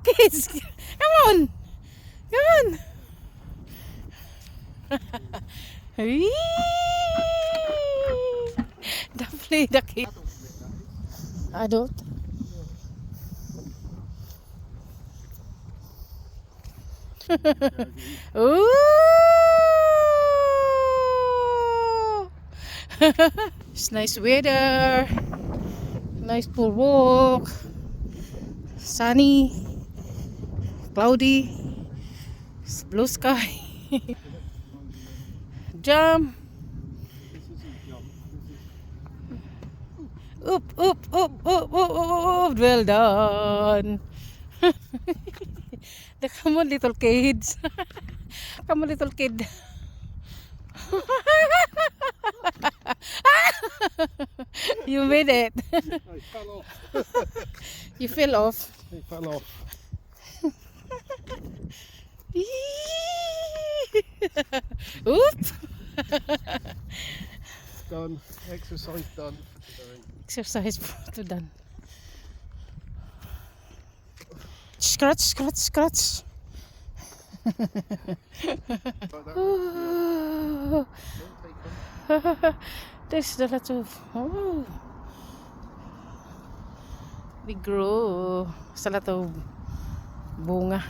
Kids, come on. Come on. Whee! Definitely the kid. Adult. Ooh! It's nice weather. Nice for walk. Sunny. Cloudy. It's blue sky. Jump. Up, up, up, up, up, up. Well done. Come on, little kids. Come on, little kid. You made it. I fell off. You fell off. He fell off. Oop. Done. Exercise done for today. Exercise to done. Scratch, scratch, scratch. Oh. There's a lot of we grow sa lot of bunga.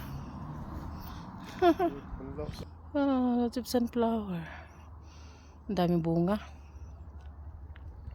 And lots of Lots of sunflower. Ang daming bunga.